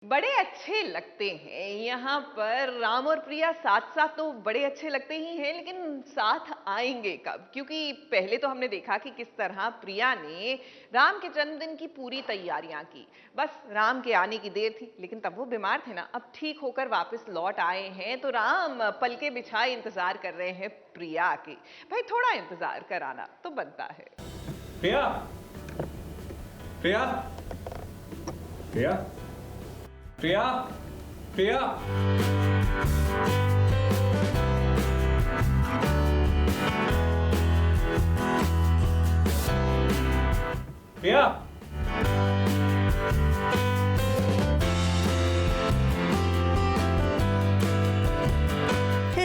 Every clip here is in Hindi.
बड़े अच्छे लगते हैं यहाँ पर राम और प्रिया साथ साथ तो बड़े अच्छे लगते ही हैं, लेकिन साथ आएंगे कब? क्योंकि पहले तो हमने देखा कि किस तरह प्रिया ने राम के जन्मदिन की पूरी तैयारियां की। बस राम के आने की देर थी, लेकिन तब वो बीमार थे ना। अब ठीक होकर वापस लौट आए हैं तो राम पलके बिछाए इंतजार कर रहे हैं प्रिया के। भाई थोड़ा इंतजार कराना तो बनता है। प्रिया, प्रिया, प्रिया, प्रिया, प्रिया। प्रिया।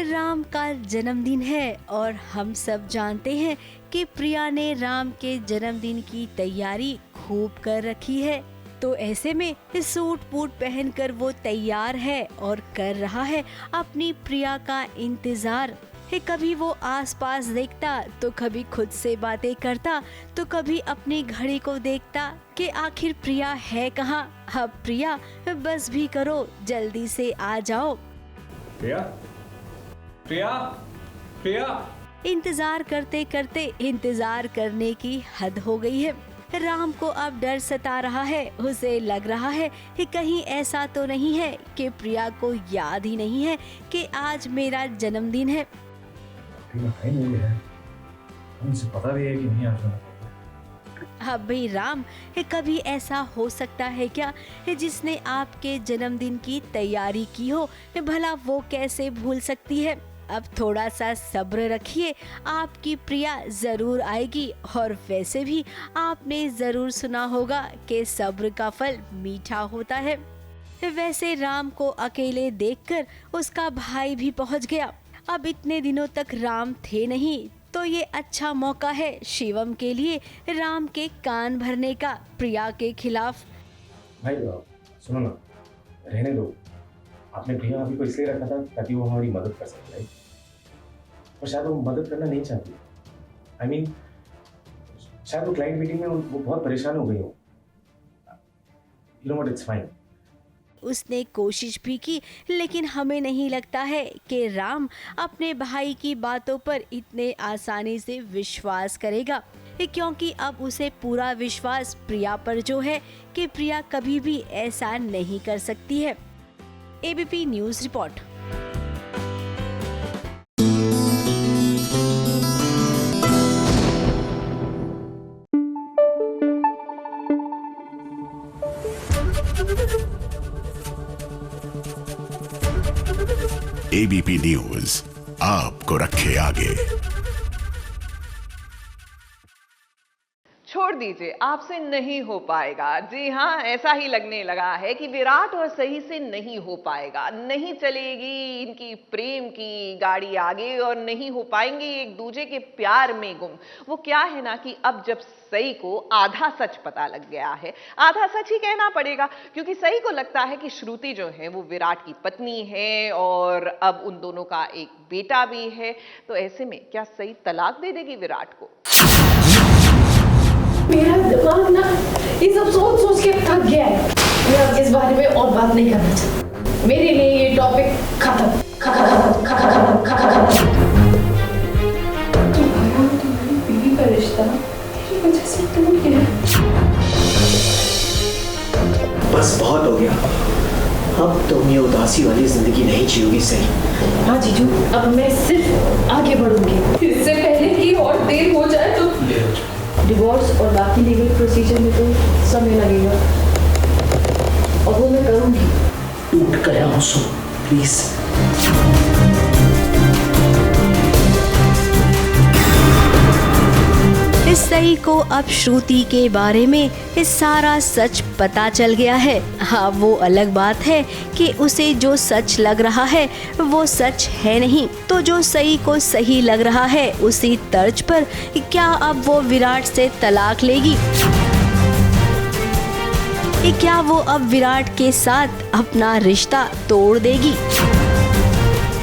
राम का जन्मदिन है और हम सब जानते हैं कि प्रिया ने राम के जन्मदिन की तैयारी खूब कर रखी है। तो ऐसे में सूट बूट पहनकर वो तैयार है और कर रहा है अपनी प्रिया का इंतजार। कभी वो आसपास देखता तो कभी खुद से बातें करता तो कभी अपनी घड़ी को देखता कि आखिर प्रिया है कहाँ। अब प्रिया बस भी करो, जल्दी से आ जाओ। प्रिया, प्रिया, प्रिया। इंतजार करते करते इंतजार करने की हद हो गई है। राम को अब डर सता रहा है। उसे लग रहा है कि कहीं ऐसा तो नहीं है कि प्रिया को याद ही नहीं है कि आज मेरा जन्मदिन है। नहीं है, मुझे पता भी है कि नहीं आज अब भाई राम, कभी ऐसा हो सकता है क्या जिसने आपके जन्मदिन की तैयारी की हो, भला वो कैसे भूल सकती है। अब थोड़ा सा सब्र रखिए, आपकी प्रिया जरूर आएगी। और वैसे भी आपने जरूर सुना होगा कि सब्र का फल मीठा होता है। वैसे राम को अकेले देखकर उसका भाई भी पहुंच गया। अब इतने दिनों तक राम थे नहीं, तो ये अच्छा मौका है शिवम के लिए राम के कान भरने का प्रिया के खिलाफ। भाई सुनो ना, रहने दो। आपने प्रिया अभी को इसलिए रखा था ताकि वो हमारी मदद कर सके, राइट? और शायद वो मदद करना नहीं चाहती। I mean, शायद वो क्लाइंट मीटिंग में वो बहुत परेशान हो गई हो। You know what, it's fine. उसने कोशिश भी की, लेकिन हमें नहीं लगता है कि राम अपने भाई की बातों पर इतने आसानी से विश्वास करेगा, क्योंकि अब उसे पूरा विश्वास प्रिया पर जो है कि प्रिया कभी भी ऐसा नहीं कर सकती है। ABP news report. ABP news आपको रखे आगे। छोड़ दीजिए, आपसे नहीं हो पाएगा। जी हाँ, ऐसा ही लगने लगा है कि विराट और सही से नहीं हो पाएगा। नहीं चलेगी इनकी प्रेम की गाड़ी आगे और नहीं हो पाएंगे एक दूसरे के प्यार में गुम। वो क्या है ना कि अब जब सई को आधा सच पता लग गया है, आधा सच ही कहना पड़ेगा, क्योंकि सई को लगता है कि श्रुति जो है वो विराट की पत्नी है और अब उन दोनों का एक बेटा भी है। तो ऐसे में क्या सई तलाक दे देगी विराट को? मेरा दिमाग ना ये सब सोच सोच के थक गया है। मैं अब इस बारे में और बात नहीं करना चाहती। मेरे लिए ये टॉपिक खत्म। तुम्हारी बीवी का रिश्ता तेरी वजह से टूट गया। बस बहुत हो गया। अब तुम ये उदासी वाली जिंदगी नहीं जियोगी सही। हाँ जीजू, अब मैं सिर्फ आगे बढ़ूंगी। इससे पहले कि और देर हो जाए तो डिवोर्स और बाकी लीगल प्रोसीजर में तो समय लगेगा, और वो मैं करूंगी। टूट गया हूँ सो प्लीज। सई को अब श्रुति के बारे में इस सारा सच पता चल गया है। हाँ, वो अलग बात है कि उसे जो सच लग रहा है वो सच है नहीं। तो जो सई को सही लग रहा है उसी तर्ज पर क्या अब वो विराट से तलाक लेगी? क्या वो अब विराट के साथ अपना रिश्ता तोड़ देगी?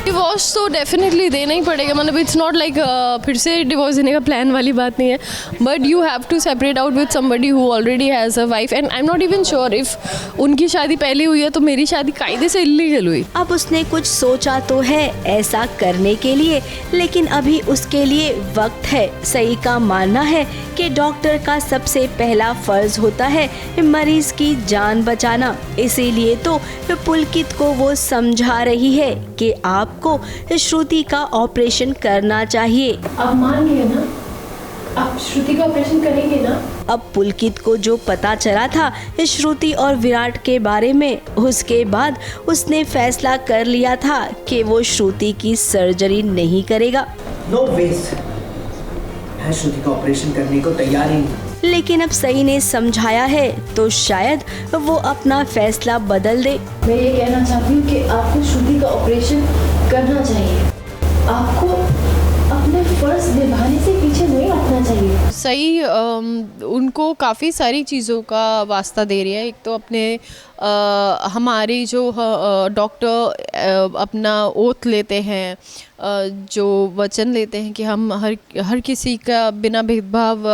डिवोर्स तो डेफिनेटली देना ही पड़ेगा, मतलब इट्स नॉट लाइक फिर से डिवोर्स देने का प्लान वाली बात नहीं है, but you have to separate out with somebody who already has a wife and I am not even sure if उनकी शादी पहले हुई है तो मेरी शादी कायदे से इलीगल हुई। अब उसने कुछ सोचा तो है ऐसा करने के लिए, लेकिन अभी उसके लिए वक्त है। सई का मानना है कि डॉक्टर का सबसे पहला फर्ज होता है मरीज की जान बचाना, इसीलिए तो पुलकित को वो समझा रही है कि आपको श्रुति का ऑपरेशन करना चाहिए। आप मान गए ना, आप श्रुति का ऑपरेशन करेंगे ना? अब पुलकित को जो पता चला था श्रुति और विराट के बारे में, उसके बाद उसने फैसला कर लिया था कि वो श्रुति की सर्जरी नहीं करेगा। नो वेज, मैं श्रुति का ऑपरेशन करने को तैयार ही नहीं। लेकिन अब सई ने समझाया है तो शायद वो अपना फैसला बदल दे। मैं ये कहना चाहती हूँ कि आपको श्रुति का ऑपरेशन करना चाहिए, आपको अपने फर्ज निभाने से पीछे नहीं हटना चाहिए। सही उनको काफ़ी सारी चीज़ों का वास्ता दे रही है। एक तो अपने हमारी जो डॉक्टर अपना ओथ लेते हैं, जो वचन लेते हैं कि हम हर किसी का बिना भेदभाव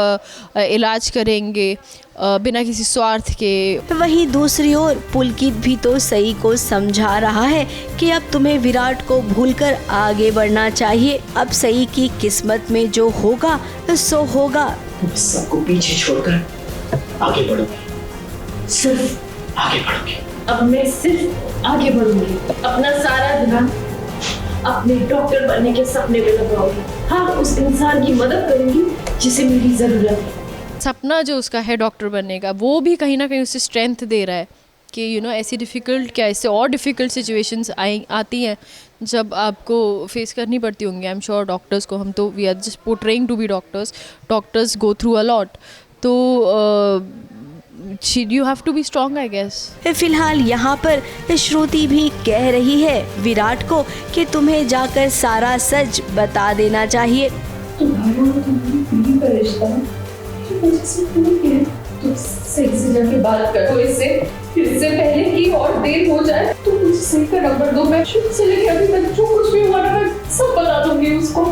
इलाज करेंगे, बिना किसी स्वार्थ के। वहीं दूसरी ओर पुलकित भी तो सई को समझा रहा है कि अब तुम्हें विराट को भूलकर आगे बढ़ना चाहिए। अब सई की किस्मत में जो होगा सो होगा। सबको पीछे छोड़कर आगे बढ़ोगे, सिर्फ आगे बढ़ोगे। अब मैं सिर्फ आगे बढ़ूंगी, अपना सारा ध्यान अपने डॉक्टर बनने के सपने में लगाऊंगी। हाँ, उस इंसान की मदद करूंगी जिसे मेरी जरूरत है। सपना जो उसका है डॉक्टर बनने का, वो भी कहीं ना कहीं उसे स्ट्रेंथ दे रहा है कि ऐसी डिफ़िकल्ट क्या इससे और डिफ़िकल्ट सिचुएशंस आती हैं जब आपको फेस करनी पड़ती होंगी। आई एम श्योर डॉक्टर्स को, हम तो we are just portraying to be doctors go through a lot, तो you have to be strong, I guess. फिलहाल यहाँ पर श्रुति भी कह रही है विराट को कि तुम्हें जाकर सारा सच बता देना चाहिए। तुम्हारा और तुम्हारी बीवी का रिश्ता मुझे से टूट गया। तुम सही से जाके बात करो इससे पहले कि और देर हो जाए। तो मुझे सही का नंबर दो, मैं शुरू से लेकर अभी तक जो कुछ भी हुआ ना मैं सब बता दूंगी उसको।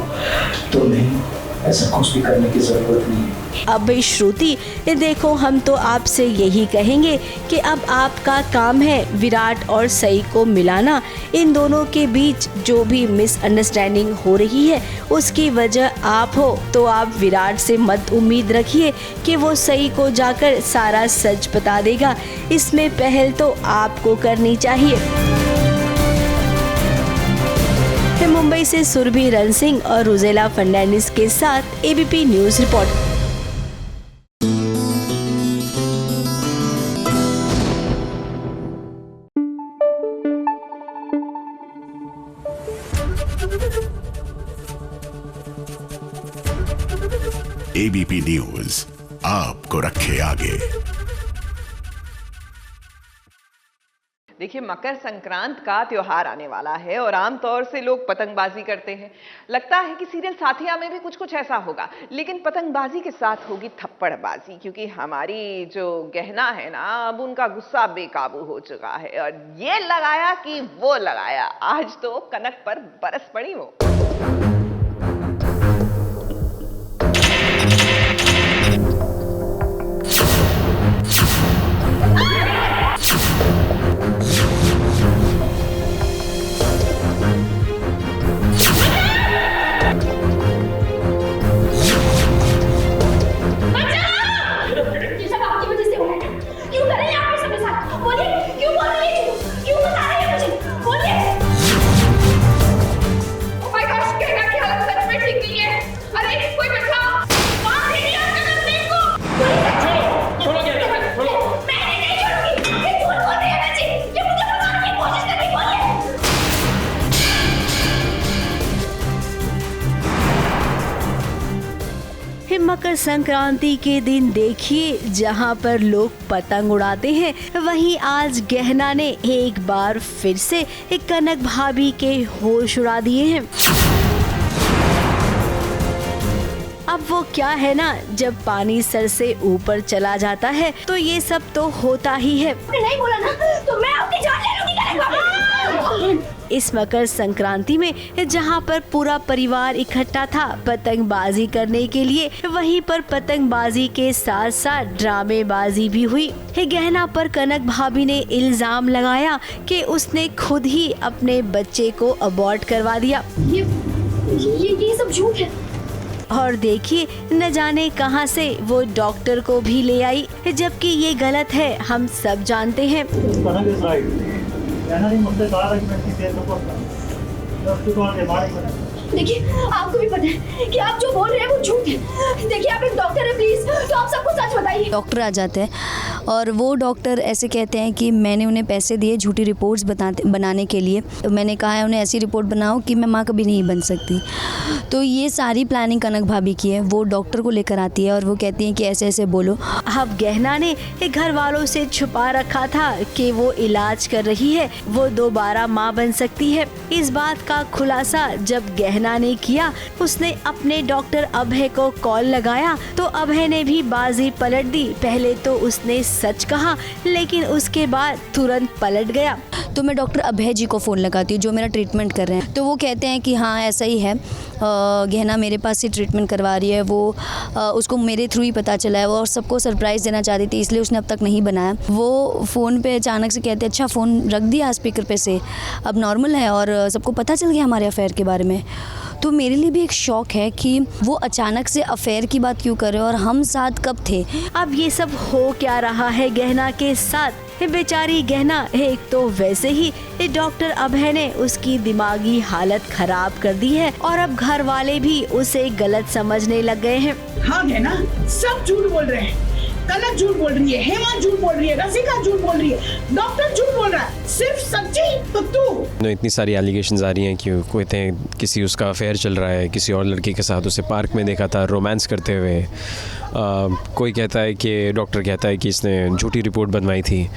तो नहीं, ऐसा कुछ भी करने की जरूरत नहीं है। अब श्रुति देखो, हम तो आपसे यही कहेंगे कि अब आपका काम है विराट और सई को मिलाना। इन दोनों के बीच जो भी मिसअंडरस्टैंडिंग हो रही है उसकी वजह आप हो, तो आप विराट से मत उम्मीद रखिए कि वो सई को जाकर सारा सच बता देगा। इसमें पहल तो आपको करनी चाहिए। मुंबई से सुरभि रण सिंह और रुजेला फर्नांडिस के साथ ABP news report. ABP news आपको रखे आगे। देखिए, मकर संक्रांत का त्योहार आने वाला है और आमतौर से लोग पतंगबाजी करते हैं। लगता है कि सीरियल साथिया में भी कुछ ऐसा होगा, लेकिन पतंगबाजी के साथ होगी थप्पड़बाजी, क्योंकि हमारी जो गहना है ना, अब उनका गुस्सा बेकाबू हो चुका है और ये लगाया कि वो लगाया, आज तो कनक पर बरस पड़ी वो। मकर संक्रांति के दिन देखिए, जहां पर लोग पतंग उड़ाते हैं, वहीं आज गहना ने एक बार फिर से कनक भाभी के होश उड़ा दिए हैं। अब वो क्या है ना, जब पानी सर से ऊपर चला जाता है तो ये सब तो होता ही है। नहीं बोला ना तो मैं अपनी जान ले लूंगी। इस मकर संक्रांति में जहां पर पूरा परिवार इकट्ठा था पतंगबाजी करने के लिए, वहीं पर पतंगबाजी के साथ साथ ड्रामेबाजी भी हुई। गहना पर कनक भाभी ने इल्जाम लगाया कि उसने खुद ही अपने बच्चे को अबॉर्ट करवा दिया। ये सब झूठ है। और देखिए न जाने कहां से वो डॉक्टर को भी ले आई, जबकि ये गलत है, हम सब जानते हैं। देखिए आपको भी पता है कि आप जो बोल रहे हैं वो झूठ है। देखिए आप एक डॉक्टर है, प्लीज तो आप सबको सच बताइए। डॉक्टर आ जाते हैं और वो डॉक्टर ऐसे कहते हैं कि मैंने उन्हें पैसे दिए झूठी रिपोर्ट्स बनाने के लिए। तो मैंने कहा है उन्हें ऐसी रिपोर्ट बनाओ कि मैं माँ कभी नहीं बन सकती। तो ये सारी प्लानिंग कनक भाभी की है। वो डॉक्टर को लेकर आती है और वो कहती है कि ऐसे ऐसे बोलो। अब गहना ने घर वालों से छुपा रखा था कि वो इलाज कर रही है, वो दोबारा माँ बन सकती है। इस बात का खुलासा जब गहना ने किया, उसने अपने डॉक्टर अभय को कॉल लगाया तो अभय ने भी बाजी पलट दी। पहले तो उसने सच कहा, लेकिन उसके बाद तुरंत पलट गया। तो मैं डॉक्टर अभय जी को फ़ोन लगाती हूँ जो मेरा ट्रीटमेंट कर रहे हैं। तो वो कहते हैं कि हाँ ऐसा ही है, गहना मेरे पास ही ट्रीटमेंट करवा रही है। वो उसको मेरे थ्रू ही पता चला है, वो और सबको सरप्राइज़ देना चाहती थी, इसलिए उसने अब तक नहीं बनाया। वो फ़ोन पे अचानक से कहते हैं अच्छा फ़ोन रख दिया स्पीकर पे से, अब नॉर्मल है और सबको पता चल गया हमारे अफेयर के बारे में। तो मेरे लिए भी एक शौक है कि वो अचानक से अफेयर की बात क्यों कर रहे हैं और हम साथ कब थे। अब ये सब हो क्या रहा है गहना के साथ। बेचारी गहना एक तो वैसे ही डॉक्टर अभय ने उसकी दिमागी हालत खराब कर दी है और अब घर वाले भी उसे गलत समझने लग गए हैं। हाँ गहना, सब झूठ बोल रहे हैं। कनक झूठ बोल रही है, हेमा झूठ बोल रही है, रसिका झूठ बोल रही है, डॉक्टर झूठ बोल रहा है, सिर्फ सच्ची तो तू। इतनी सारी एलिगेशंस आ रही हैं कि कोई किसी उसका अफेयर चल रहा है, किसी और लड़की के साथ उसे पार्क में देखा था रोमांस करते हुए। कोई कहता है कि डॉक्टर कहता है कि इसने झूठी रिपोर्ट बनवाई थी।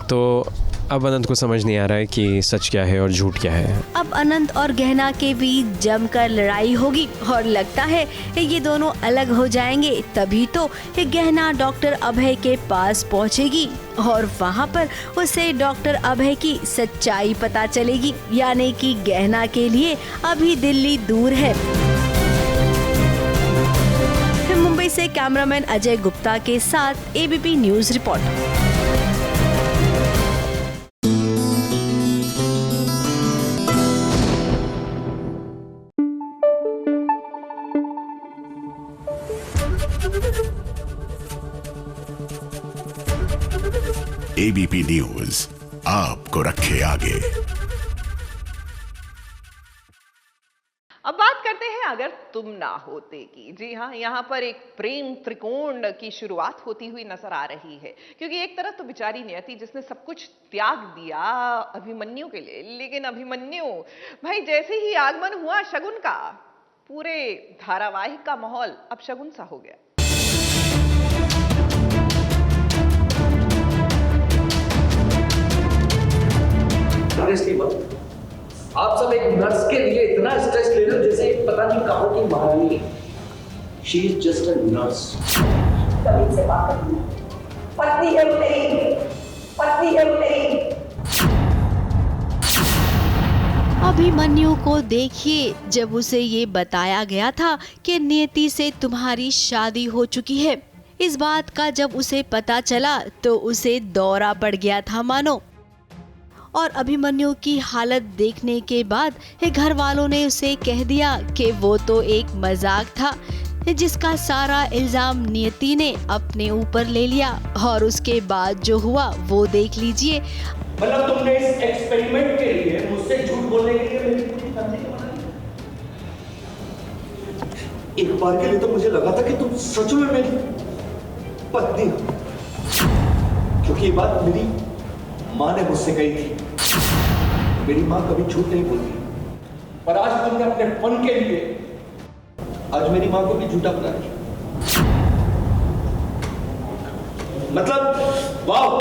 तो अब अनंत को समझ नहीं आ रहा है कि सच क्या है और झूठ क्या है। अब अनंत और गहना के बीच जमकर लड़ाई होगी और लगता है ये दोनों अलग हो जाएंगे। तभी तो गहना डॉक्टर अभय के पास पहुंचेगी और वहां पर उसे डॉक्टर अभय की सच्चाई पता चलेगी, यानी कि गहना के लिए अभी दिल्ली दूर है। मुंबई से कैमरामैन अजय गुप्ता के साथ ABP news report. ABP news आपको रखे आगे। अब बात करते हैं अगर तुम ना होते की। जी हाँ, यहाँ पर एक प्रेम त्रिकोण की शुरुआत होती हुई नजर आ रही है, क्योंकि एक तरफ तो बेचारी नियति जिसने सब कुछ त्याग दिया अभिमन्यु के लिए, लेकिन अभिमन्यु भाई जैसे ही आगमन हुआ शगुन का, पूरे धारावाहिक का माहौल अब शगुन सा हो गया। आप सब एक नर्स के लिए इतना स्ट्रेस ले रहे हो जैसे पता नहीं कहां की महारानी। She is just a nurse. कभी से बात करती है, पत्नी है वो तेरी, पत्नी है वो तेरी। अभिमन्यु को देखिए, जब उसे ये बताया गया था कि नियति से तुम्हारी शादी हो चुकी है, इस बात का जब उसे पता चला तो उसे दौरा पड़ गया था मानो। और अभिमन्यु की हालत देखने के बाद घर वालों ने उसे कह दिया कि वो तो एक मजाक था, जिसका सारा इल्जाम नियति ने अपने ऊपर ले लिया। और उसके बाद जो हुआ वो देख लीजिए। मतलब तुमने इस एक्सपेरिमेंट के लिए मुझसे झूठ बोलने के लिए मेरी पूरी फैमिली को बना दिया। एक बार के लिए तो मुझे लगा था कि तुम सच में मेरी पत्नी हो, क्योंकि ये बात मेरी माँ ने मुझसे कही थी। मेरी माँ कभी झूठ नहीं बोलती, पर आज तुमने अपने फन के लिए आज मेरी माँ को भी झूठा बना दिया। मतलब वाह।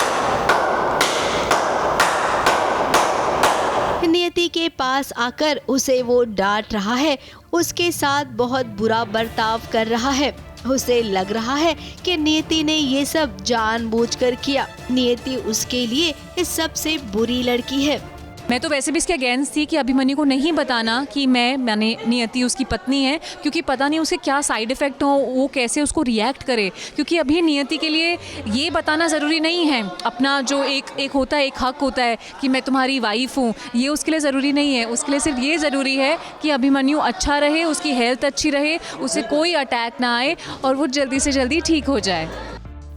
नियति के पास आकर उसे वो डांट रहा है, उसके साथ बहुत बुरा बर्ताव कर रहा है। उसे लग रहा है कि नियति ने ये सब जानबूझकर किया। नियति उसके लिए सबसे बुरी लड़की है। मैं तो वैसे भी इसके अगेंस्ट थी कि अभिमन्यु को नहीं बताना कि मैं माने नियति उसकी पत्नी है, क्योंकि पता नहीं उसे क्या साइड इफ़ेक्ट हो, वो कैसे उसको रिएक्ट करे। क्योंकि अभी नियति के लिए ये बताना ज़रूरी नहीं है, अपना जो एक होता है, एक हक होता है कि मैं तुम्हारी वाइफ हूँ, ये उसके लिए ज़रूरी नहीं है। उसके लिए सिर्फ ये ज़रूरी है कि अभिमन्यु अच्छा रहे, उसकी हेल्थ अच्छी रहे, उसे कोई अटैक ना आए और वो जल्दी से जल्दी ठीक हो जाए।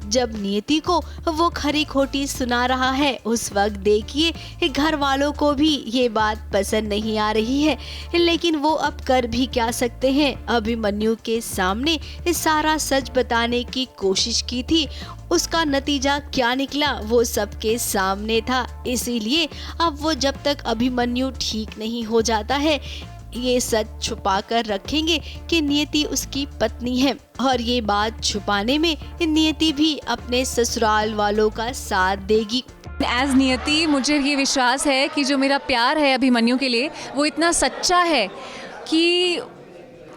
जब नियति को वो खरी खोटी सुना रहा है, उस वक्त देखिए घर वालों को भी ये बात पसंद नहीं आ रही है, लेकिन वो अब कर भी क्या सकते हैं। अभिमन्यु के सामने सारा सच बताने की कोशिश की थी, उसका नतीजा क्या निकला वो सबके सामने था। इसीलिए अब वो जब तक अभिमन्यु ठीक नहीं हो जाता है, ये सच छुपा कर रखेंगे कि नियति उसकी पत्नी है, और ये बात छुपाने में नियति भी अपने ससुराल वालों का साथ देगी। एज नियति मुझे ये विश्वास है कि जो मेरा प्यार है अभिमन्यु के लिए वो इतना सच्चा है कि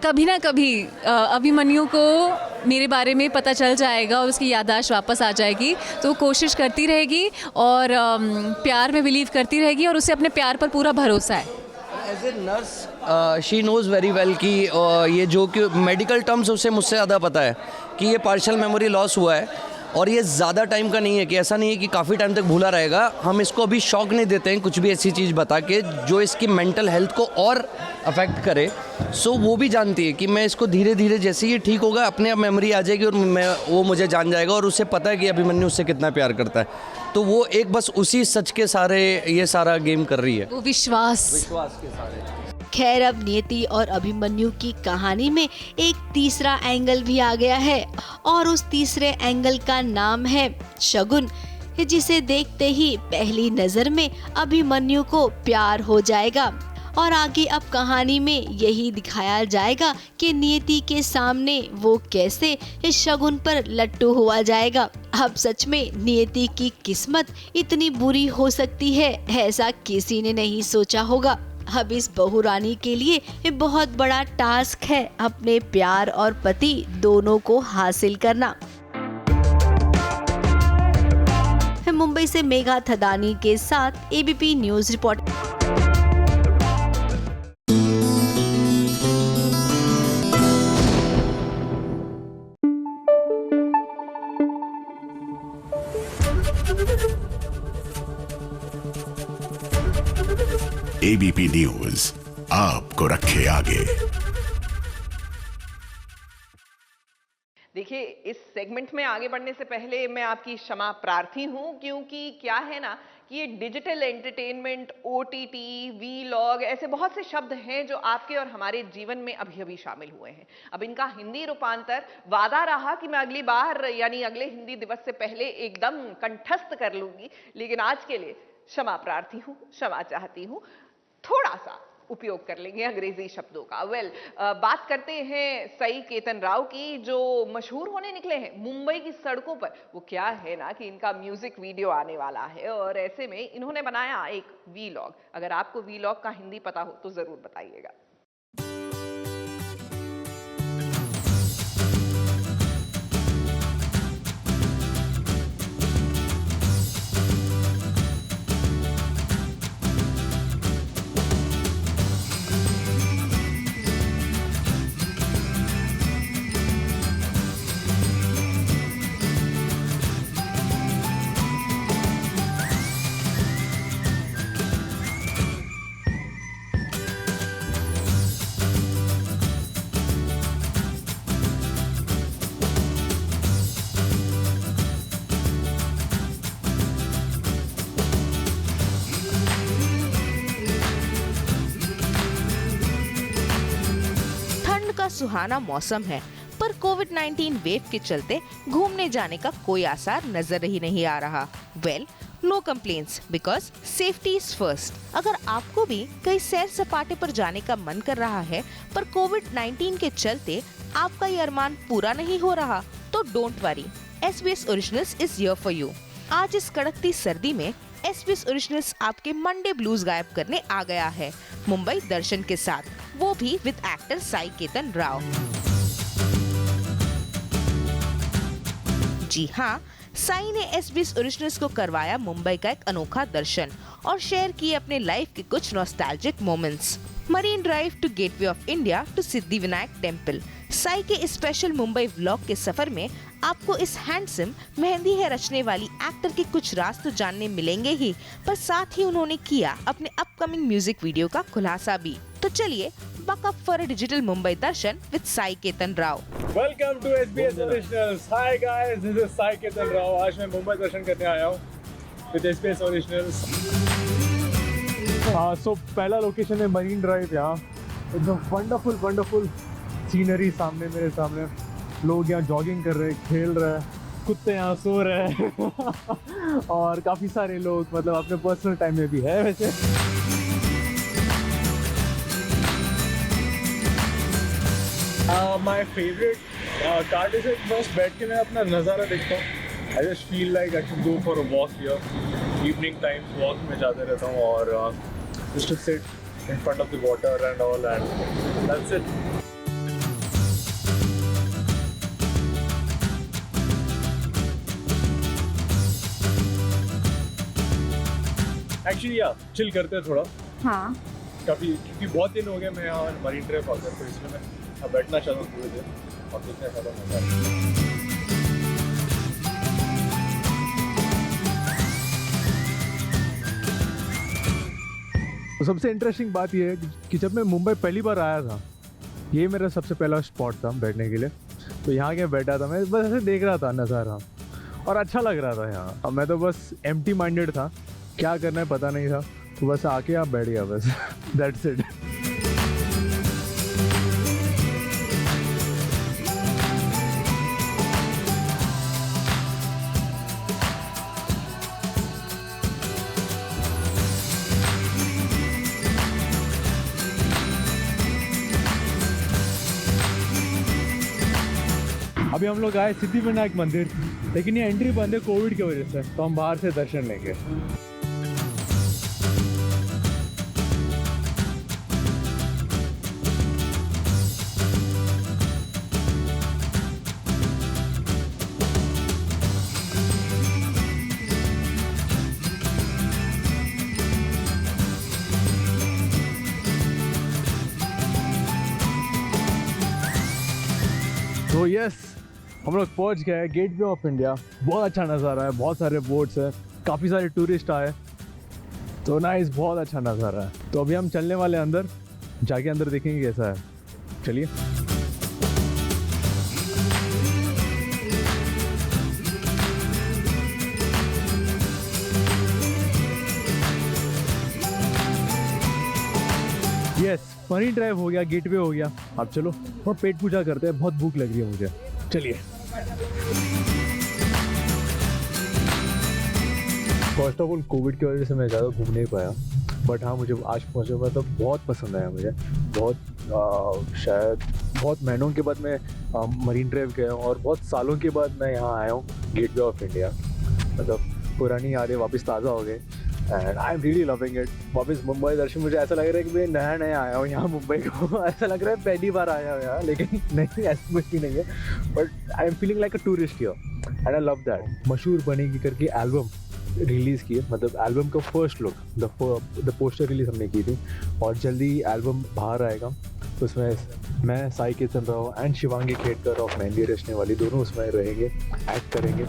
कभी ना कभी अभिमन्यु को मेरे बारे में पता चल जाएगा और उसकी याददाश्त वापस आ जाएगी। तो वो कोशिश करती रहेगी और प्यार में बिलीव करती रहेगी और उसे अपने प्यार पर पूरा भरोसा है। As a nurse she knows very well कि ये जो कि मेडिकल टर्म्स उसे मुझसे ज़्यादा पता है कि ये पार्शियल मेमोरी लॉस हुआ है और ये ज़्यादा टाइम का नहीं है, कि ऐसा नहीं है कि काफ़ी टाइम तक भूला रहेगा। हम इसको अभी शॉक नहीं देते हैं कुछ भी ऐसी चीज़ बता के जो इसकी मेंटल हेल्थ को और अफेक्ट करे। सो वो भी जानती है कि मैं इसको धीरे धीरे जैसे ये ठीक होगा अपने आप मेमोरी आ जाएगी और वो मुझे जान जाएगा, और उसे पता है कि अभिमन्यु उससे कितना प्यार करता है। तो वो एक बस उसी सच के सारे ये सारा गेम कर रही है, वो विश्वास के सारे। खैर, अब नियति और अभिमन्यु की कहानी में एक तीसरा एंगल भी आ गया है, और उस तीसरे एंगल का नाम है शगुन, जिसे देखते ही पहली नजर में अभिमन्यु को प्यार हो जाएगा। और आगे अब कहानी में यही दिखाया जाएगा कि नियति के सामने वो कैसे इस शगुन पर लट्टू हुआ जाएगा। अब सच में नियति की किस्मत इतनी बुरी हो सकती है, ऐसा किसी ने नहीं सोचा होगा। अब इस बहू रानी के लिए ये बहुत बड़ा टास्क है अपने प्यार और पति दोनों को हासिल करना। मुंबई से मेघा थदानी के साथ ABP news report. ABP news आपको रखे आगे। देखिए, इस सेगमेंट में आगे बढ़ने से पहले मैं आपकी क्षमा प्रार्थी हूं, क्योंकि क्या है ना कि ये डिजिटल एंटरटेनमेंट, ओटीटी, वीलॉग, ऐसे बहुत से शब्द हैं जो आपके और हमारे जीवन में अभी अभी शामिल हुए हैं। अब इनका हिंदी रूपांतर वादा रहा कि मैं अगली बार यानी अगले हिंदी दिवस से पहले एकदम कंठस्थ कर लूंगी, लेकिन आज के लिए क्षमा प्रार्थी हूँ, क्षमा चाहती हूँ। थोड़ा सा उपयोग कर लेंगे अंग्रेजी शब्दों का। बात करते हैं सई केतन राव की, जो मशहूर होने निकले हैं मुंबई की सड़कों पर। वो क्या है ना कि इनका म्यूजिक वीडियो आने वाला है, और ऐसे में इन्होंने बनाया एक वीलॉग। अगर आपको वीलॉग का हिंदी पता हो तो जरूर बताइएगा। सुहाना मौसम है, पर कोविड-19 वेव के चलते घूमने जाने का कोई आसार नजर ही नहीं आ रहा। Well, no complaints, because safety is first. अगर आपको भी कहीं सैर सपाटे पर जाने का मन कर रहा है, पर कोविड-19 के चलते आपका ये अरमान पूरा नहीं हो रहा, तो don't worry, SBS originals is here for you. आज इस कड़कती सर्दी में SBS ओरिजिनल्स आपके मंडे ब्लूज गायब करने आ गया है, मुंबई दर्शन के साथ, वो भी विद एक्टर साई केतन राव। जी हाँ, साई ने SBS ओरिजिनल्स को करवाया मुंबई का एक अनोखा दर्शन और शेयर किए अपने लाइफ के कुछ nostalgic moments. Marine drive to gateway of India to Siddhivinayak temple. Sai के स्पेशल मुंबई व्लॉग के सफर में आपको इस हैंडसम मेहंदी है रचने वाली एक्टर के कुछ राज तो जानने मिलेंगे ही, पर साथ ही उन्होंने किया अपने अपकमिंग म्यूजिक वीडियो का खुलासा भी। तो चलिए buck up for a digital Mumbai darshan with Sai Ketan Rao. Welcome to SBS originals. Hi guys, this is Sai Ketan Rao. आज मैं मुंबई दर्शन करने आया हूँ विद SBS ओरिजिनल्स। सो पहला लोकेशन है मरीन ड्राइव। यहाँ एकदम वंडरफुल सीनरी सामने, मेरे सामने लोग यहाँ जॉगिंग कर रहे हैं, खेल रहे हैं, कुत्ते यहाँ सो रहे हैं और काफ़ी सारे लोग मतलब अपने पर्सनल टाइम में भी है। वैसे माई फेवरेट कार्ड इज बस बैठ के मैं अपना नज़ारा देखता हूँ। I just feel like I should go for a walk here. Evening times walk में जाते रहता हूँ और just to sit in front of the water and all and that's it. Actually chill करते हैं थोड़ा। हाँ काफ़ी, क्योंकि बहुत दिन हो गए मैं यहाँ मरीन ड्राइव आकर, तो इसलिए मैं अब बैठना चाहता हूँ पूरे दिन और कितने ज़्यादा मजा है। तो सबसे इंटरेस्टिंग बात यह है कि जब मैं मुंबई पहली बार आया था, ये मेरा सबसे पहला स्पॉट था बैठने के लिए। तो यहाँ के बैठा था, मैं बस ऐसे देख रहा था नज़ारा और अच्छा लग रहा था यहाँ। अब मैं तो बस एम्प्टी माइंडेड था, क्या करना है पता नहीं था, तो बस आके आप बैठ गया बस। That's it. अभी हम लोग आए सिद्धिविनायक मंदिर, लेकिन ये एंट्री बंद है कोविड की वजह से, तो हम बाहर से दर्शन लेंगे। तो यस, हम लोग पहुंच गए गेटवे ऑफ इंडिया। बहुत अच्छा नज़ारा है, बहुत सारे बोट्स हैं, काफ़ी सारे टूरिस्ट आए, तो नाइस, बहुत अच्छा नज़ारा है। तो अभी हम चलने वाले अंदर, जाके अंदर देखेंगे कैसा है। चलिए। यस, मरीन ड्राइव हो गया, गेटवे हो गया। अब चलो और पेट पूजा करते हैं, बहुत भूख लग रही है मुझे। चलिए। फर्स्ट ऑफ ऑल कोविड की वजह से मैं ज़्यादा घूम नहीं पाया, बट हाँ मुझे आज पहुँचे हुआ तो बहुत पसंद आया मुझे। बहुत शायद बहुत महीनों के बाद मैं मरीन ड्राइव गया हूँ और बहुत सालों के बाद मैं यहाँ आया हूँ गेटवे ऑफ इंडिया। मतलब पुरानी यादें वापस ताज़ा हो गए and I am really loving it. वापस मुंबई दर्शन, मुझे ऐसा लग रहा है कि मैं नया आया हूँ यहाँ मुंबई को। ऐसा लग रहा है पहली बार आया हूँ यहाँ, लेकिन नहीं, ऐसा कुछ भी नहीं है, but I am feeling like a tourist here and I love that. मशहूर बनेगी करके एल्बम रिलीज़ की है, मतलब एल्बम का first look, the poster release हमने की थी और जल्दी एल्बम बाहर आएगा। तो उसमें मैं, साई केतन राव एंड शिवांगी खेड़कर ऑफ मेहंदी रचने वाली दोनों उसमें रहेंगे, एक्ट करेंगे।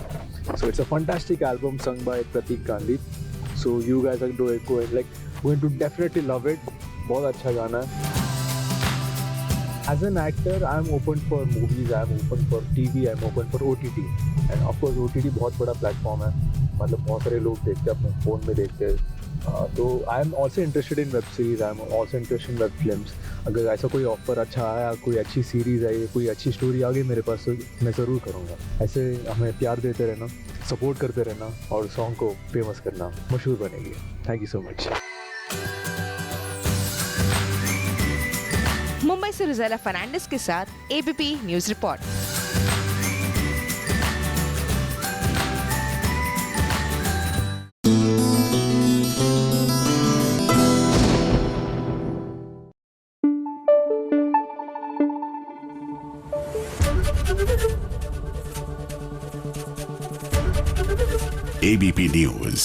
So it's a fantastic album song by Prateek Gandhi. So you guys are going to definitely love it. बहुत अच्छा गाना है। As an actor, I am open for movies, I am open for TV, I am open for OTT. And of course OTT बहुत बड़ा प्लेटफॉर्म है, मतलब बहुत सारे लोग देखते हैं, अपने फ़ोन में देखते हैं। तो I am also interested in web series, I am also interested in web films. अगर ऐसा कोई ऑफर अच्छा आया, कोई अच्छी सीरीज़ आई, कोई अच्छी स्टोरी आ गई मेरे पास, तो मैं ज़रूर करूँगा। ऐसे हमें प्यार देते रहना, सपोर्ट करते रहना और सॉन्ग को फेमस करना, मशहूर बनेगी। Thank you so much. Mumbai से रुज़ैला फर्नांडिस के साथ ABP news report. ABP news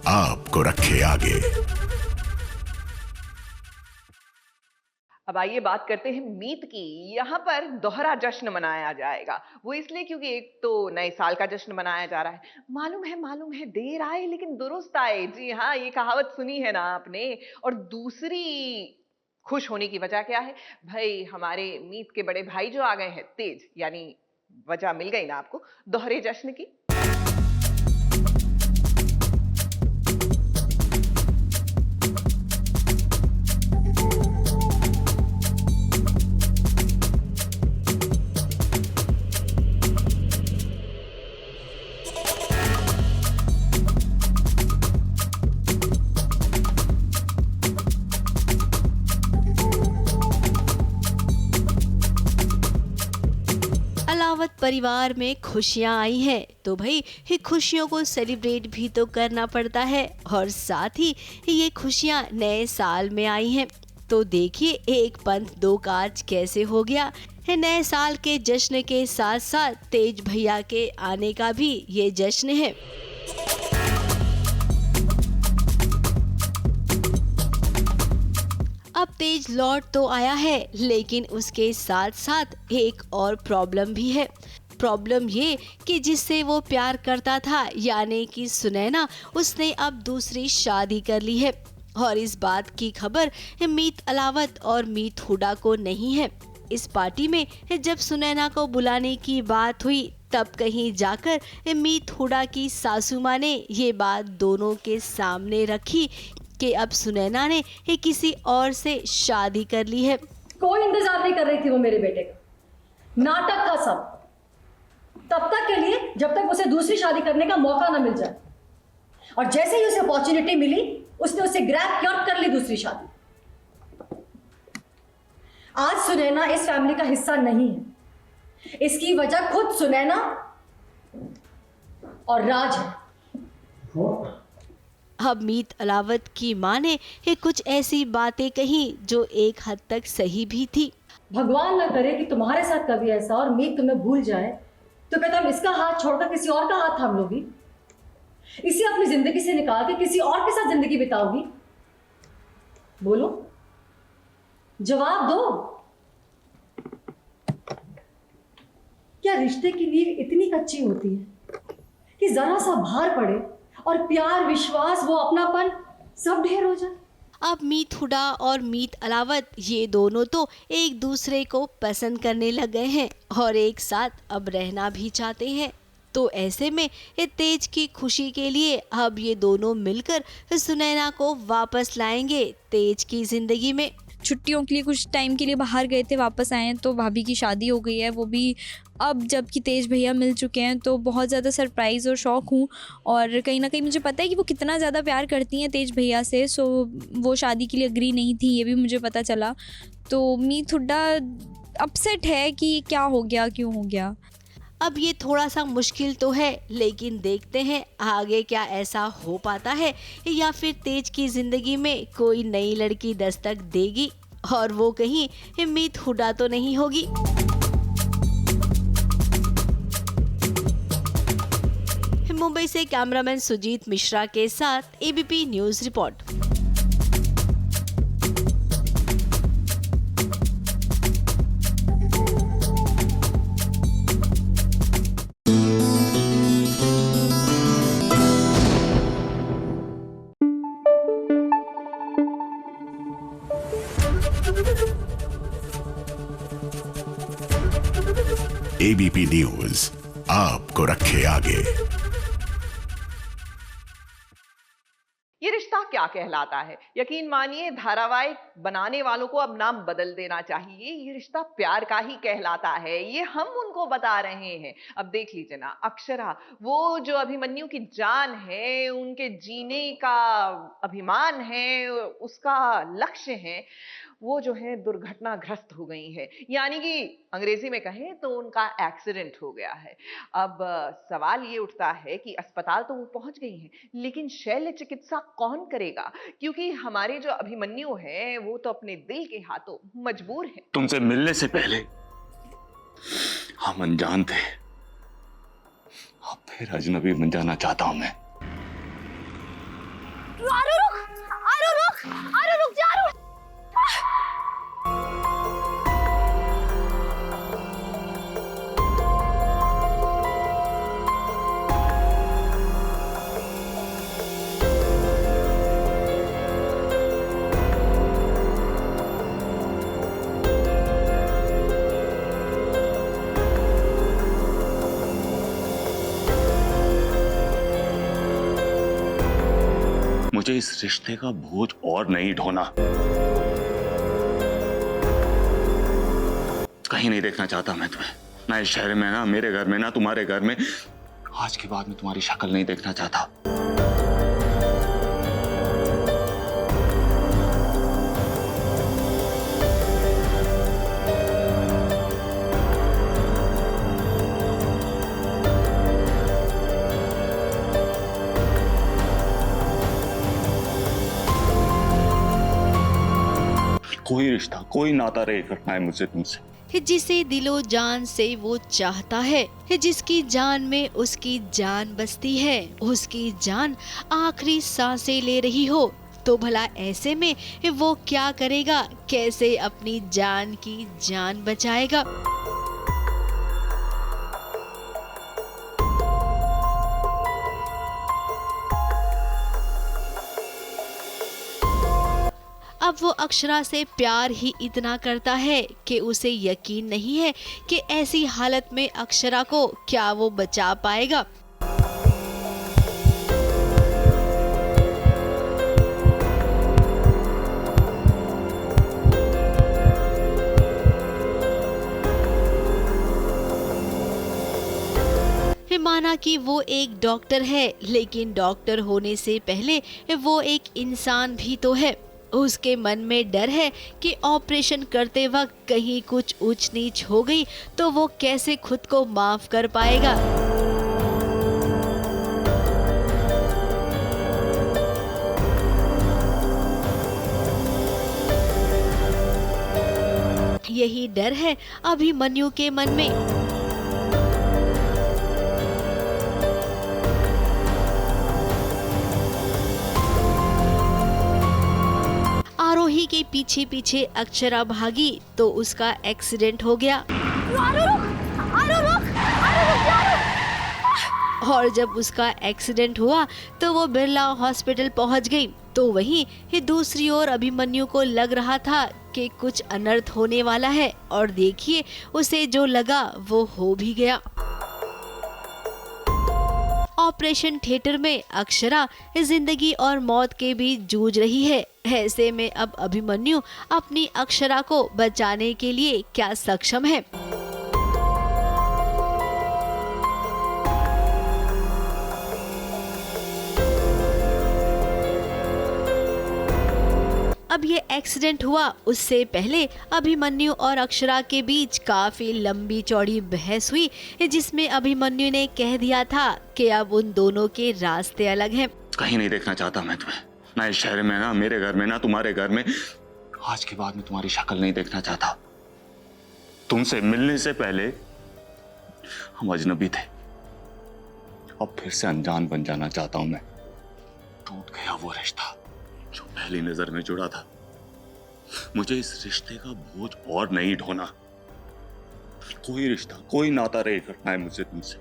आपको रखे आगे। अब आइए बात करते हैं मीत की। यहाँ पर दोहरा जश्न मनाया जाएगा। वो इसलिए क्योंकि एक तो नए साल का जश्न मनाया जा रहा है। मालूम है देर आए लेकिन दुरुस्त आए। जी हाँ, ये कहावत सुनी है ना आपने। और दूसरी खुश होने की वजह क्या है भाई? हमारे मीत के बड़े भाई जो आ गए हैं तेज, यानी वजह मिल गई ना आपको दोहरे जश्न की। अलावत परिवार में खुशियां आई हैं तो भाई ये खुशियों को सेलिब्रेट भी तो करना पड़ता है, और साथ ही ये खुशियां नए साल में आई हैं। तो देखिए एक पंथ दो काज कैसे हो गया है। नए साल के जश्न के साथ साथ तेज भैया के आने का भी ये जश्न है। अब तेज लौट तो आया है लेकिन उसके साथ साथ एक और प्रॉब्लम भी है। प्रॉब्लम ये कि जिससे वो प्यार करता था यानी कि सुनैना, उसने अब दूसरी शादी कर ली है। और इस बात की खबर मीत अलावत और मीत हुडा को नहीं है। इस पार्टी में जब सुनैना को बुलाने की बात हुई तब कहीं जाकर मीत हुडा की सासू माँ ने ये बात दोनों के सामने रखी कि अब सुनैना ने किसी और से शादी कर ली है। कोई इंतजार नहीं कर रही थी वो मेरे बेटे का, नाटक था सब, तब तक के लिए जब तक उसे दूसरी शादी करने का मौका ना मिल जाए। और जैसे ही उसे अपॉर्चुनिटी मिली उसने उसे ग्रैब किया और कर ली दूसरी शादी। आज सुनैना इस फैमिली का हिस्सा नहीं है। इसकी वजह खुद सुनैना और राज है। अब मीत अलावत की माँ ने कुछ ऐसी बातें कही जो एक हद तक सही भी थी। भगवान न करे कि तुम्हारे साथ कभी ऐसा और मीत तुम्हें भूल जाए तो कहता हम इसका हाथ छोड़कर किसी और का हाथ थाम लोगी, इसे अपनी जिंदगी से निकाल के किसी और के साथ जिंदगी बिताओगी? बोलो, जवाब दो। क्या रिश्ते की नींव इतनी कच्ची होती है कि जरा सा भार पड़े और प्यार, विश्वास, वो अपनापन सब ढेर हो जाए? अब मीत हुडा और मीत अलावत ये दोनों तो एक दूसरे को पसंद करने लग गए हैं और एक साथ अब रहना भी चाहते हैं। तो ऐसे में तेज की खुशी के लिए अब ये दोनों मिलकर सुनैना को वापस लाएंगे तेज की जिंदगी में। छुट्टियों के लिए कुछ टाइम के लिए बाहर गए थे, वापस आए हैं तो भाभी की शादी हो गई है, वो भी अब जबकि तेज भैया मिल चुके हैं। तो बहुत ज़्यादा सरप्राइज़ और शौक़ हूँ, और कहीं ना कहीं मुझे पता है कि वो कितना ज़्यादा प्यार करती हैं तेज भैया से। सो वो शादी के लिए अग्री नहीं थी, ये भी मुझे पता चला। तो मीत हुड्डा अपसेट है कि क्या हो गया, क्यों हो गया। अब ये थोड़ा सा मुश्किल तो है, लेकिन देखते हैं आगे क्या ऐसा हो पाता है या फिर तेज की जिंदगी में कोई नई लड़की दस्तक देगी और वो कहीं मीत हुड्डा तो नहीं होगी। मुंबई से कैमरामैन सुजीत मिश्रा के साथ ABP news report. ABP news आपको रखे आगे। ये रिश्ता क्या कहलाता है? यकीन मानिए धारावाहिक बनाने वालों को अब नाम बदल देना चाहिए। ये रिश्ता प्यार का ही कहलाता है, ये हम उनको बता रहे हैं। अब देख लीजिए ना, अक्षरा वो जो अभिमन्यु की जान है, उनके जीने का अभिमान है, उसका लक्ष्य है, वो जो है दुर्घटनाग्रस्त हो गई है। यानी कि अंग्रेजी में कहें तो उनका एक्सीडेंट हो गया है। अब सवाल ये उठता है कि अस्पताल तो वो पहुंच गई हैं, लेकिन शल्य चिकित्सा कौन करेगा? क्योंकि हमारे जो अभिमन्यु हैं वो तो अपने दिल के हाथों मजबूर हैं। तुमसे मिलने से पहले हम अनजान थे, अब फिर अजनबी बन जाना चाहता हूं मैं। मुझे इस रिश्ते का बोझ और नहीं ढोना। कहीं नहीं देखना चाहता मैं तुम्हें, ना इस शहर में, ना मेरे घर में, ना तुम्हारे घर में। आज के बाद मैं तुम्हारी शक्ल नहीं देखना चाहता। कोई रिश्ता, कोई नाता नहीं करना है मुझे तुमसे। जिसे दिलो जान से वो चाहता है, जिसकी जान में उसकी जान बसती है, उसकी जान आखिरी सांसें ले रही हो, तो भला ऐसे में वो क्या करेगा, कैसे अपनी जान की जान बचाएगा। अब वो अक्षरा से प्यार ही इतना करता है कि उसे यकीन नहीं है कि ऐसी हालत में अक्षरा को क्या वो बचा पाएगा। माना कि वो एक डॉक्टर है, लेकिन डॉक्टर होने से पहले वो एक इंसान भी तो है। उसके मन में डर है कि ऑपरेशन करते वक्त कहीं कुछ ऊंच नीच हो गई तो वो कैसे खुद को माफ कर पाएगा। यही डर है अभिमन्यु के मन में। आरोही के पीछे पीछे अक्षरा भागी तो उसका एक्सीडेंट हो गया। और जब उसका एक्सीडेंट हुआ तो वो बिरला हॉस्पिटल पहुंच गई, तो वहीं ही दूसरी ओर अभिमन्यु को लग रहा था कि कुछ अनर्थ होने वाला है, और देखिए उसे जो लगा वो हो भी गया। ऑपरेशन थिएटर में अक्षरा जिंदगी और मौत के बीच जूझ रही है। ऐसे में अब अभिमन्यु अपनी अक्षरा को बचाने के लिए क्या सक्षम है? अब ये एक्सीडेंट हुआ उससे पहले अभिमन्यु और अक्षरा के बीच काफी लंबी चौड़ी बहस हुई, जिसमें अभिमन्यु ने कह दिया था कि अब उन दोनों के रास्ते अलग हैं। कहीं नहीं देखना चाहता मैं तुम्हें, ना इस शहर में, ना मेरे घर में, ना तुम्हारे घर में। आज के बाद मैं तुम्हारी शक्ल नहीं देखना चाहता। तुमसे मिलने से पहले हम अजनबी थे, अब फिर से अनजान बन जाना चाहता हूं मैं। टूट गया वो रिश्ता जो पहली नजर में जुड़ा था। मुझे इस रिश्ते का बोझ और नहीं ढोना। कोई रिश्ता, कोई नाता नहीं करना है मुझे तुमसे,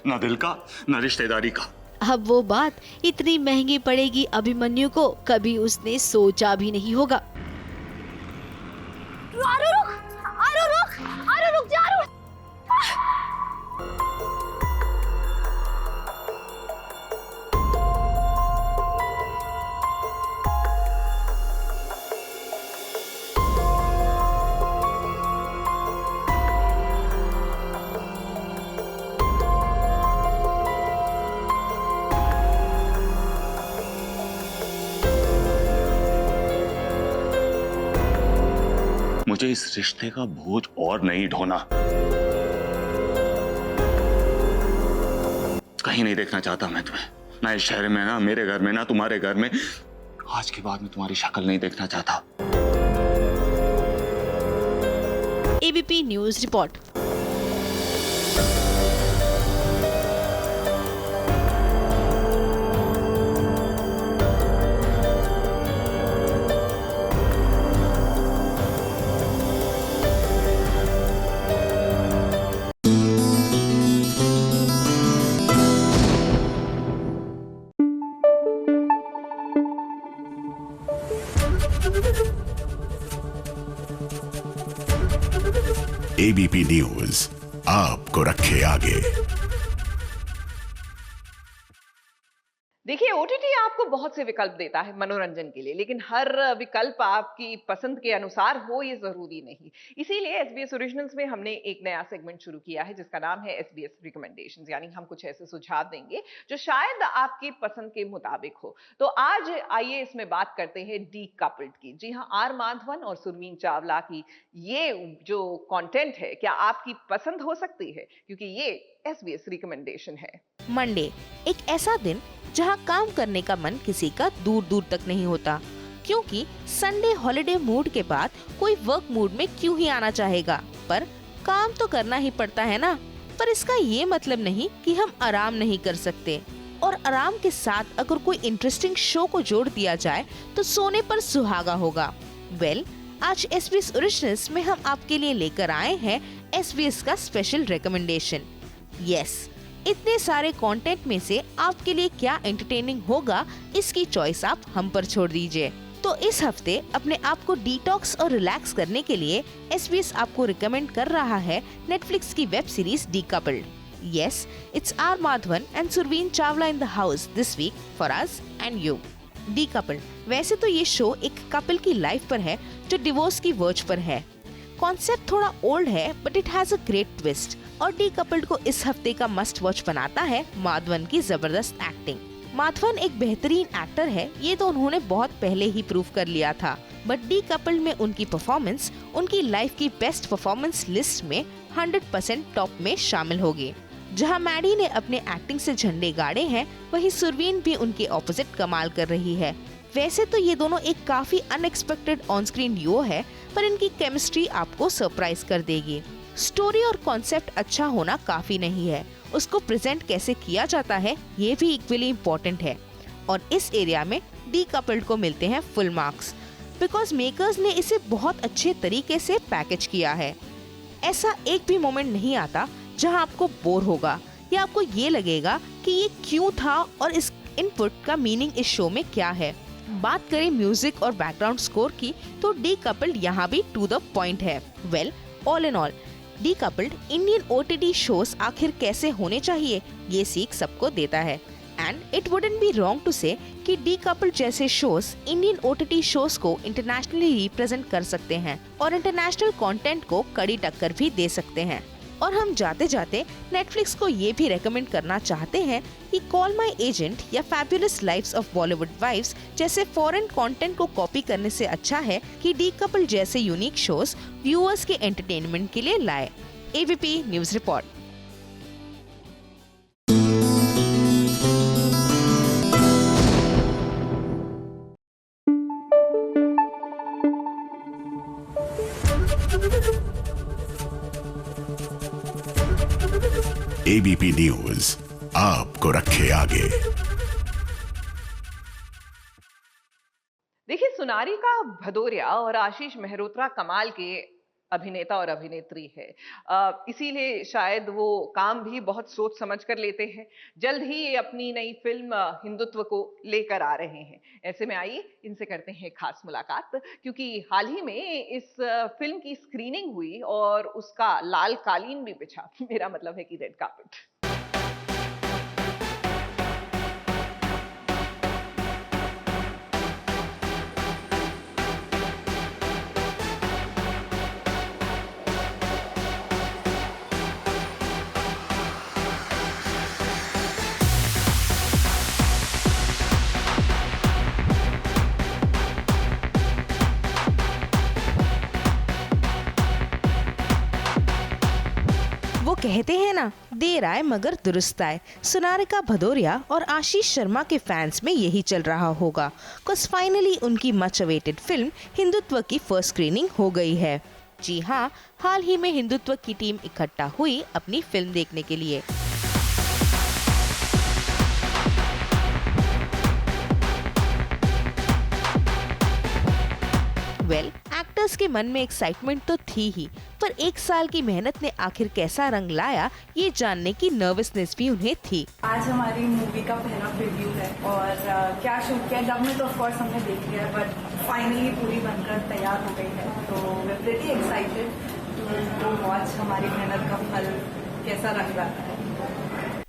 ना दिल का, ना रिश्तेदारी का। अब वो बात इतनी महंगी पड़ेगी अभिमन्यु को, कभी उसने सोचा भी नहीं होगा। रुक जा। मुझे इस रिश्ते का बोझ और नहीं ढोना। कहीं नहीं देखना चाहता मैं तुम्हें, ना इस शहर में, ना मेरे घर में, ना तुम्हारे घर में। आज के बाद मैं तुम्हारी शक्ल नहीं देखना चाहता। ABP news report. ABP news आपको रखे आगे। देखिए, ओटीटी आपको बहुत से विकल्प देता है मनोरंजन के लिए, लेकिन हर विकल्प आपकी पसंद के अनुसार हो ये जरूरी नहीं। इसीलिए SBS ओरिजिनल्स में हमने एक नया सेगमेंट शुरू किया है जिसका नाम है SBS रिकमेंडेशंस, यानी हम कुछ ऐसे सुझाव देंगे जो शायद आपकी पसंद के मुताबिक हो। तो आज आइए इसमें बात करते हैं डीकपल्ड की। जी हाँ, आर माधवन और सुरवीन चावला की ये जो कंटेंट है क्या आपकी पसंद हो सकती है, क्योंकि ये SBS रिकमेंडेशन है। मंडे, एक ऐसा दिन जहां काम करने का मन किसी का दूर दूर तक नहीं होता, क्योंकि संडे हॉलिडे मूड के बाद कोई वर्क मूड में क्यों ही आना चाहेगा, पर काम तो करना ही पड़ता है ना। पर इसका ये मतलब नहीं कि हम आराम नहीं कर सकते, और आराम के साथ अगर कोई इंटरेस्टिंग शो को जोड़ दिया जाए तो सोने पर सुहागा होगा। आज SBS ओरिजिनल्स में हम आपके लिए लेकर आए हैं SBS का स्पेशल रिकमेंडेशन। इतने सारे कंटेंट में से आपके लिए क्या एंटरटेनिंग होगा, इसकी चॉइस आप हम पर छोड़ दीजिए। तो इस हफ्ते अपने आप को डिटॉक्स और रिलैक्स करने के लिए SBS आपको रिकमेंड कर रहा है नेटफ्लिक्स की web series decoupled. It's R Madhavan and Surveen Chawla in the house this week for us and you. Decoupled, वैसे तो ये शो एक कपल की लाइफ पर है जो डिवोर्स की वर्ज पर है। कॉन्सेप्ट थोड़ा ओल्ड है but it has a great twist, और डीकपल्ड को इस हफ्ते का मस्ट वॉच बनाता है माधवन की जबरदस्त एक्टिंग। माधवन एक बेहतरीन एक्टर है, ये तो उन्होंने बहुत पहले ही प्रूव कर लिया था, बट डीकपल्ड में उनकी परफॉर्मेंस उनकी लाइफ की बेस्ट परफॉर्मेंस लिस्ट में 100% टॉप में शामिल होगी। जहां मैडी ने अपने एक्टिंग से झंडे गाड़े हैं, वहीं सुरवीन भी उनके ऑपोजिट कमाल कर रही है। वैसे तो ये दोनों एक काफी अनएक्सपेक्टेड ऑन स्क्रीन डुओ है, पर इनकी केमिस्ट्री आपको सरप्राइज कर देगी। स्टोरी और कॉन्सेप्ट अच्छा होना काफी नहीं है, उसको प्रेजेंट कैसे किया जाता है ये भी इक्वली इम्पोर्टेंट है, और इस एरिया में डीकपल्ड को मिलते हैं फुल मार्क्स, बिकॉज मेकर्स ने इसे बहुत अच्छे तरीके से पैकेज किया है। ऐसा एक भी मोमेंट नहीं आता जहां आपको बोर होगा या आपको ये लगेगा कि ये क्यों था और इस इनपुट का मीनिंग इस शो में क्या है। बात करें म्यूजिक और बैकग्राउंड स्कोर की, तो डीकपल्ड यहाँ भी टू द पॉइंट है। All in all Decoupled Indian OTT shows आखिर कैसे होने चाहिए ये सीख सबको देता है, and it wouldn't be wrong to say कि डीकपल्ड जैसे शोज इंडियन OTT शोज को इंटरनेशनली रिप्रेजेंट कर सकते हैं और इंटरनेशनल कंटेंट को कड़ी टक्कर भी दे सकते हैं। और हम जाते जाते नेटफ्लिक्स को ये भी रेकमेंड करना चाहते हैं कि कॉल माई एजेंट या Fabulous Lives of Bollywood Wives जैसे फॉरेन कंटेंट को कॉपी करने से अच्छा है कि डीकपल्ड जैसे यूनिक शोज व्यूअर्स के एंटरटेनमेंट के लिए लाए। ABP news report. ABP news आपको रखे आगे। देखिए, सोनारिका भदौरिया और आशीष मेहरोत्रा कमाल के अभिनेता और अभिनेत्री है, इसीलिए शायद वो काम भी बहुत सोच समझ कर लेते हैं। जल्द ही ये अपनी नई फिल्म हिंदुत्व को लेकर आ रहे हैं। ऐसे में आइए इनसे करते हैं खास मुलाकात, क्योंकि हाल ही में इस फिल्म की स्क्रीनिंग हुई और उसका लाल कालीन भी बिछा, मेरा मतलब है कि रेड कार्पेट। वो कहते हैं ना, देर आए मगर दुरुस्त आए। सोनारिका भदौरिया और आशीष शर्मा के फैंस में यही चल रहा होगा, बिकॉज़ फाइनली उनकी मच अवेटेड फिल्म हिंदुत्व की फर्स्ट स्क्रीनिंग हो गई है। जी हाँ, हाल ही में हिंदुत्व की टीम इकट्ठा हुई अपनी फिल्म देखने के लिए। एक्टर्स के मन में एक्साइटमेंट तो थी ही, पर एक साल की मेहनत ने आखिर कैसा रंग लाया ये जानने की नर्वसनेस भी उन्हें थी। आज हमारी मूवी का पहला प्रीव्यू है और क्या शूट किया डब में तो ऑफ कोर्स हमने देख लिया, बट फाइनली पूरी बनकर तैयार हो गई है, तो we are pretty excited to watch हमारी मेहनत का फल कैसा रंग लाता है।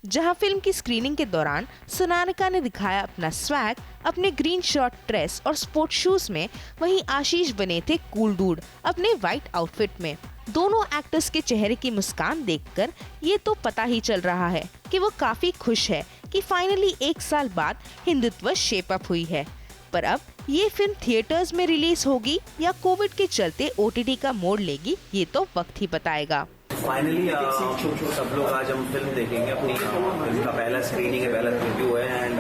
जहां फिल्म की स्क्रीनिंग के दौरान सोनालिका ने दिखाया अपना स्वैग अपने ग्रीन शॉर्ट ड्रेस और स्पोर्ट्स शूज में, वहीं आशीष बने थे कूल डूड अपने व्हाइट आउटफिट में। दोनों एक्टर्स के चेहरे की मुस्कान देखकर ये तो पता ही चल रहा है कि वो काफी खुश है कि फाइनली 1 साल बाद हिंदुत्व शेप अप हुई है। पर अब ये फिल्म थिएटर्स में रिलीज होगी या कोविड के चलते OTT का मोड़ लेगी, ये तो वक्त ही बताएगा। फाइनली सब लोग आज हम फिल्म देखेंगे। अपनी फिल्म का पहला स्क्रीनिंग है, पहला रिव्यू है एंड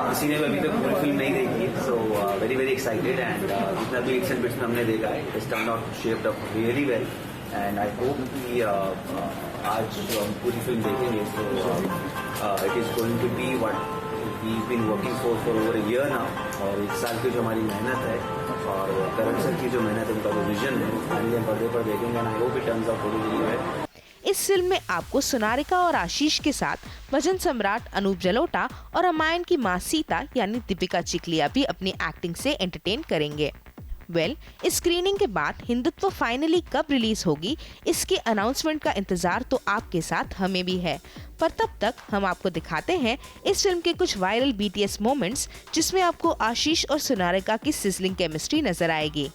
किसी ने अभी तक पूरी फिल्म नहीं देखी, so very very excited. And जितना भी एक्शन बिट्स में हमने देखा है, it's turn out shaped up really well and I hope कि आज जो हम पूरी फिल्म देखेंगे तो it is going to be what we been working for over a year now. और 1 साल की जो हमारी मेहनत है और करण सर की जो मेहनत है, उनका जो विजन है, फाइनली हम पर्दे पर देखेंगे and I hope it turns out very well. इस फिल्म में आपको सोनालिका और आशीष के साथ भजन सम्राट अनूप जलोटा और रामायण की मां सीता यानी दीपिका चिखलिया भी अपनी एक्टिंग से एंटरटेन करेंगे। इस स्क्रीनिंग के बाद हिंदुत्व फाइनली कब रिलीज होगी, इसके अनाउंसमेंट का इंतजार तो आपके साथ हमें भी है। पर तब तक हम आपको दिखाते हैं इस फिल्म के कुछ वायरल BTS मोमेंट्स, जिसमें आपको आशीष और सोनालिका की सिजलिंग केमिस्ट्री नजर आएगी।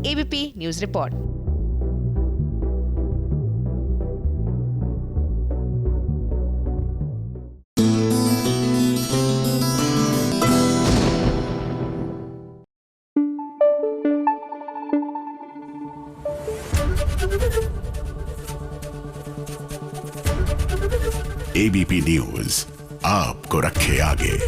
ABP news report. ABP news आपको रखे आगे।